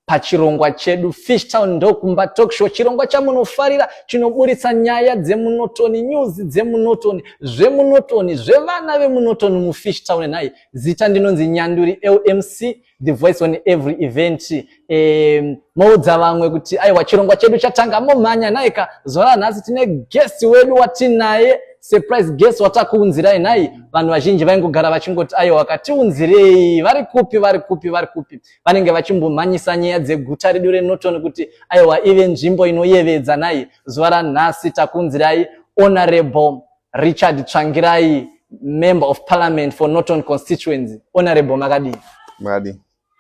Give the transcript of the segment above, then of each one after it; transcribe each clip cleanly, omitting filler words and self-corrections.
pachirongwa chedu Fishtown Ndokumba Talk Show, chirongwa chamunofarira chinoburitsa nyaya dzemunotoni, news dzemunotoni, zvemunotoni, zvevana vemunotoni muFishtown. Nai zita ndinonzi Nyanduri LMC, the voice on every event. Moudza vamwe kuti aiwa chirongwa chedu chatanga momhanya naika zora nhasi tine guest wedu watinaye, surprise guest watakuunzirai. Nai vanhu vazhinji vaingogara vachingoti aiwa wakatiunzirei, vari kupi vanenge vachimbomhanyisa nyaya dzeguta redu reNorton kuti aiwa ive nzvimbo inoyevedza. Nai zuva ranhasi takuunzirai Honorable Richard Tsvangirai, Member of Parliament for Norton constituency. Honorable makadi.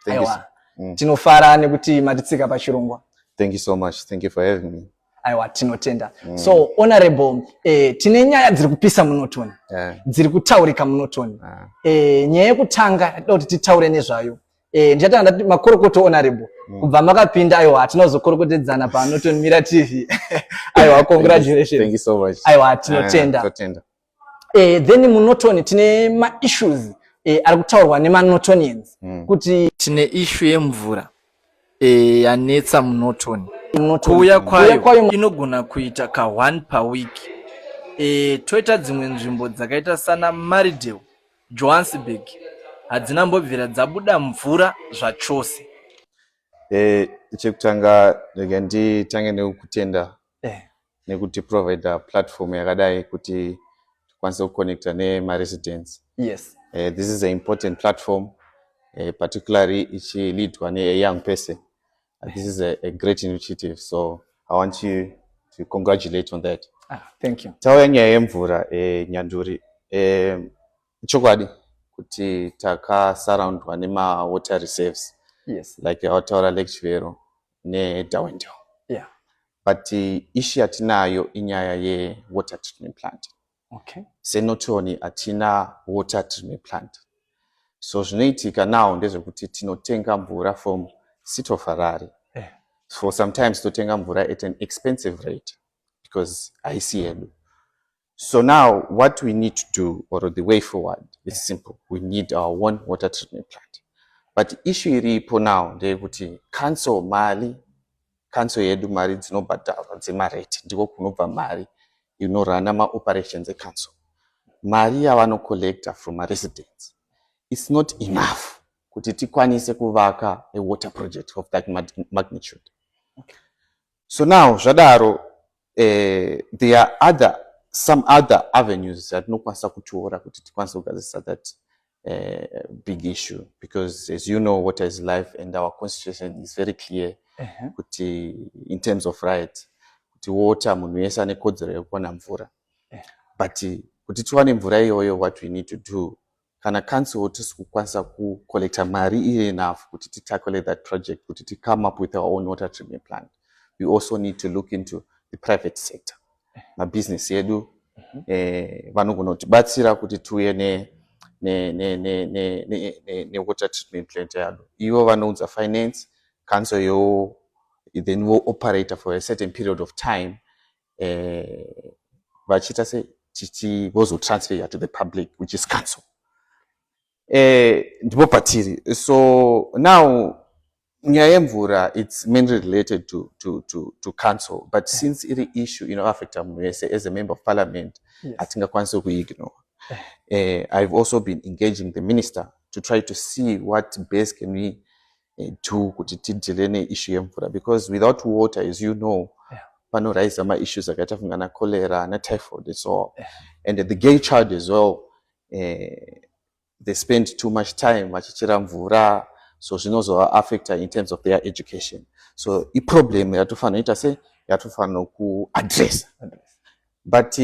Thank you. Tinofara nekuti matitsika pachirongwa. Thank you so much. Thank you for having me. Aiwa tinotenda. So honorable, tine nyaya dziri kupisa muNorton. Dziri kutaurika muNorton. Nyaya yekutanga kuti titaure nezvayo. Ndichatanga ndati makorokoto honorable. Kubva makapinda aiwa tinozokorokotedzana pa Norton Mirror TV. Aiwa congratulations. Thank you so much. Aiwa tinotenda. Then muNorton tine ma issues ari kutaurwa neManotonians kuti tine issue yemvura yanetsa muNorton. Kuuya kwayo inogona kuita ka 1 per week. Toita dzimwe nzvimbo dzakaita sana Maridale, Johannesburg hadzina mbobvira dzabuda mvura zvachose. Chekutanga nditange nekutenda nekuti provide platform yakadai kuti tikwanise kuconnecta nemaresidents. Yes. This is an important platform, particularly ichileadwa a young person. This is a great initiative, so I want you to congratulate on that. Thank you. Tauya nyaya yemvura Nyanduri, chokwadi kuti takasurroundwa nema water reserves. Yes. Like Taura Lake Chivero ne Dawendo. Yeah. But issue atinayo inyaya ye water treatment plant. Okay. Senotoni atina water treatment plant. So zvinoitika now ndezvekuti tinotenga mvura from City of Harare. So sometimes totenga mvura at an expensive rate because I see it. So now what we need to do, or the way forward, is simple. We need our own water treatment plant. But issue iripo now ndeyekuti council yedu mari dzinobhadharwa dzemarate ndiko kunobva mari inorana ma-operations council. Mari yavanocollecta from residents, it's not enough kuti tikwanise kuvaka a water project of that magnitude. Okay. So now zvadaro there are some other avenues that tinokwanisa kutora kuti tikwanise kugadzirisa that big issue, because as you know, water is life and our constitution is very clear kuti in terms of rights kuti water munhu wese ane kodzero yekuwana mvura. But kuti tiwane mvura iyoyo, what we need to do, kana council tisiri kukwanisa kucollecta mari enough kuti titackle that project, kuti to come up with our own water treatment plant, we also need to look into the private sector. Business yedu vanogona kutibatsira kuti tuye ne water treatment plant yadu. Ivo vanoudza finance, council yo then will operate for a certain period of time. Vachita se chichi vozo transfer to the public, which is council. Ndipo patiri. So now nyaya yemvura, it's mainly related to council, but since it issue affect as a member of parliament, I think I can't ignore. I've also been engaging the minister to try to see what best can we do kuti deal issue yemvura, because without water, as you know, pano rise some issues like cholera and typhoid and so on. And the gay child as well, they spend too much time vachichera mvura, so zvinozo affect in terms of their education. So I problem yatofana ku address. But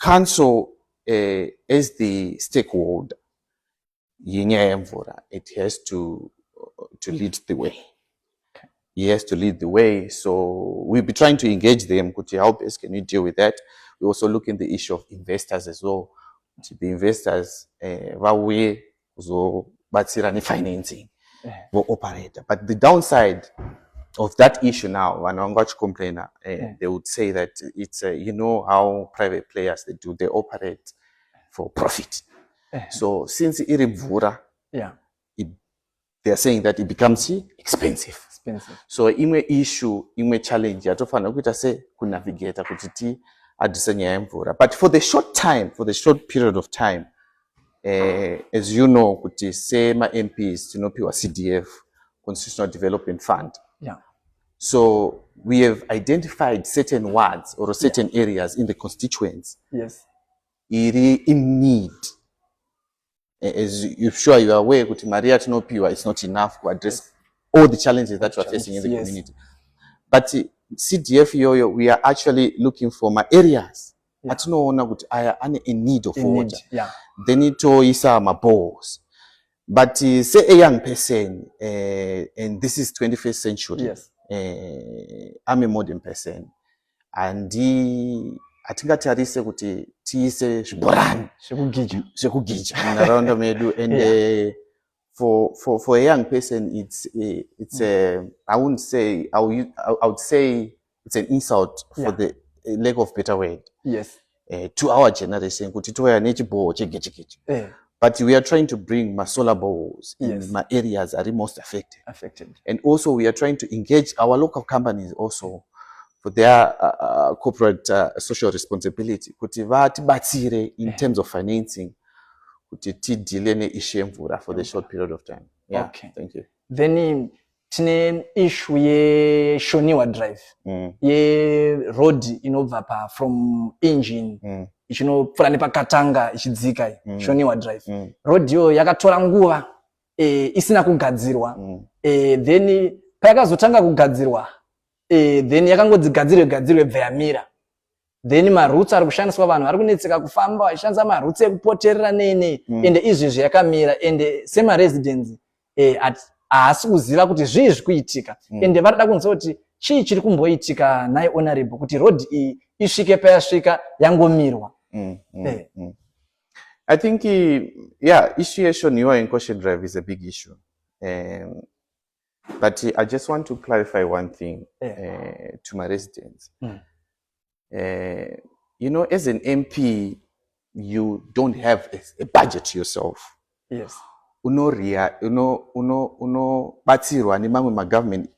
council as the stakeholder yenyaya yemvura, it has to lead the way. Okay. He has to lead the way. So we'll be trying to engage them. How best can we deal with that? We also look in the issue of investors as well. The investors, we also batsirani financing, will operate. But the downside of that issue now, when I'm watch complainer, they would say that it's you know how private players they operate for profit. So since irimvura, they are saying that it becomes expensive. expensive. So imwe issue, imwe challenge yatofanira kuita kunavigate kuti ti adrese nyaya yemvura. But for the short period of time, as you know, kuti sema MPs tinopiwa CDF, Constitutional Development Fund. Yeah. So we have identified certain wards or certain areas in the constituents. Yes. In need. As you're sure you are aware, kuti Maria tinopiwa is not enough to address all the challenges that you are facing in the community. But CDF yoyo, we are actually looking for my areas. Atinoona kuti aya ane in need of water. They need to isa my balls. But say a young person, and this is 21st century. Yes. I'm a modern person, and atingatarise kuti tiise zviborani zvekugija munharaunda medu, and for a young person it's I would say it's an insult for the lack of better word. Yes. To our generation kuti toya nechiboho chegechegeche. But we are trying to bring my solar bowls in my areas that are most affected. And also we are trying to engage our local companies also for their corporate social responsibility. Kuti vatibatsire in terms of financing. Kuti tidile neissue yemvura for the short period of time. Yeah, okay. Thank you. Then tine issue ye Shoniwa Drive. Ye road inobva pa from engine. Ichino nepa Katanga ichidzika Shoniwa Drive. Road yo yakatora nguva isina kugadzirwa. Then payakazotanga kugadzirwa then yakangodzigadzirwe bveyamira. Then maroots ari kushandiswa vanhu vari kunetseka kufamba vachishandisa maroots ekupoterera nene ende izvezvi yakamira ende sema residents haasi kuziva kuti zvii zviri kuitika ende varida kunzwa kuti chii chiri kumboitika naye honorable kuti road iyi isvike payasvika yangomirwa. I think issue Shoniwa and Koshe Drive is a big issue. But I just want to clarify one thing to my residents. You know, as an MP, you don't have a budget yourself. Yes. Batsirwa ni mamwe ma government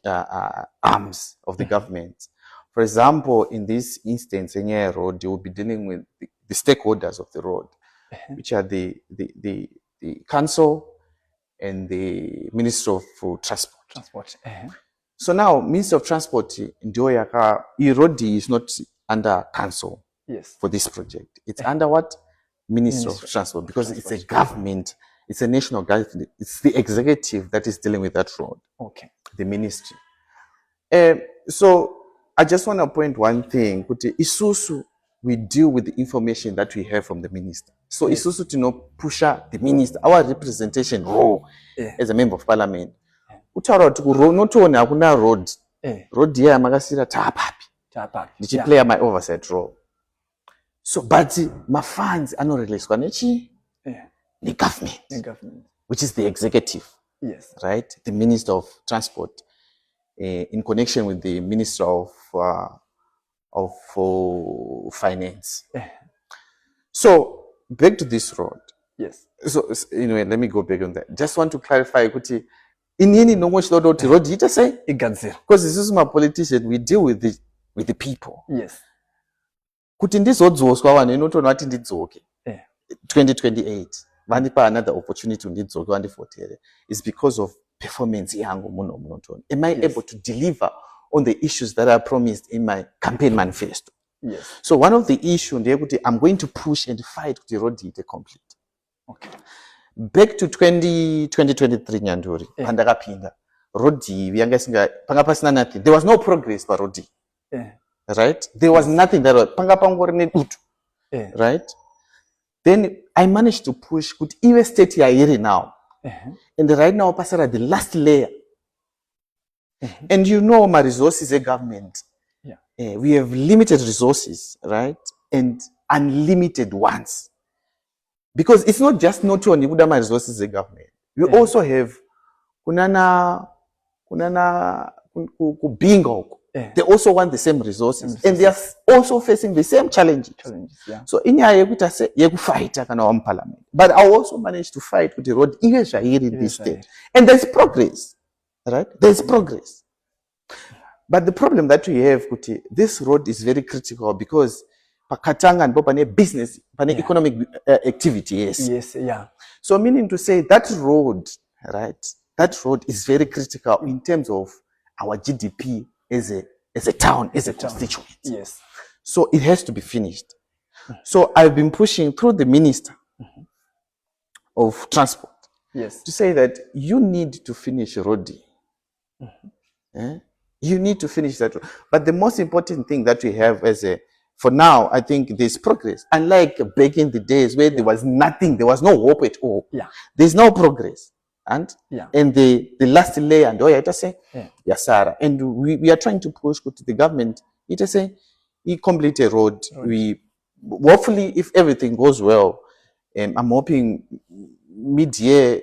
arms of the government. For example, in this instance, in your road, you will be dealing with the stakeholders of the road, which are the council and the Minister of Transport. So now, Minister of Transport, road is not under council for this project. It's under what? Minister of Transport, because it's a government, it's a national government, it's the executive that is dealing with that road. Okay. The ministry. So I just want to point one thing. Isusu, we deal with the information that we have from the minister. So Isusu to push the minister, our representation role as a member of parliament. Utaura kuti not only akuna road. Road ya makasira tapapi. Did play my oversight role? So, but my funds are not released. The government, which is the executive. Yes. Right? The Minister of Transport, in connection with the Minister of Finance. So, back to this road. Yes. So, anyway, let me go back on that. Just want to clarify, kuti, in any road, you just say, because this is my politician, we deal with the people. Yes. Kuti ndizodzoswa vanhu inotona kuti ndidzoke 2028 vandipa another opportunity ndidzoke vandivotere is because of performance yangu muno munotona. Am I able to deliver on the issues that I promised in my campaign manifesto? Yes. So one of the issues ndeyekuti I'm going to push and fight kuti road iite complete. Okay. Back to 2023 Nyanduri pandakapinda road iyi yanga isinga panga pasina nothing. There was no progress pa road iyi. Right? There was nothing that was pangapangori nedutu. Right? Then I managed to push kuti iwe state yairi now. And right now pasara the last layer. And you know my resources a government. We have limited resources, right? And unlimited ones. Because it's not just not only my resources a government. We also have kunana bingo. They also want the same resources and they are also facing the same challenges. So in your fight parliament. But I also managed to fight with the road in this state. And there's progress. Right? There's progress. But the problem that we have, kuti, this road is very critical because pakatanga ndipo pane business, pane economic activity, yes. Yes, yeah. So meaning to say that road, right? That road is very critical in terms of our GDP as a town, as a constituent. Yes. So it has to be finished. So I've been pushing through the Minister of Transport, yes, to say that you need to finish road. You need to finish that road. But the most important thing that we have for now, I think there's progress. Unlike back in the days where there was nothing, there was no hope at all. Yeah. There's no progress. And the last layer, and I say, Sarah. And we are trying to push to the government. It say, he complete a road. We hopefully, if everything goes well, I'm hoping mid-year,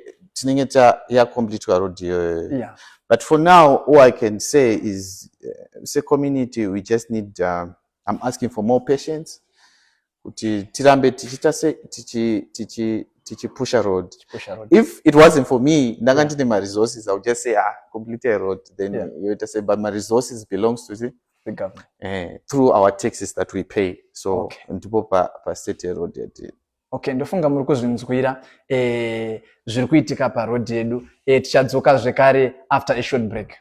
yeah, complete a road. Yeah. But for now, all I can say is, as a community, we just need. I'm asking for more patience. Tirambe tichi push a road. If it wasn't for me, my resources, I would just say, complete a road. Then you would say, but my resources belongs to the government through our taxes that we pay. So, ndipo pa state road yet. Okay, ndofunga muri kuzvinzwira zviri kuitika pa road yedu tichadzoka zvekare after a short break.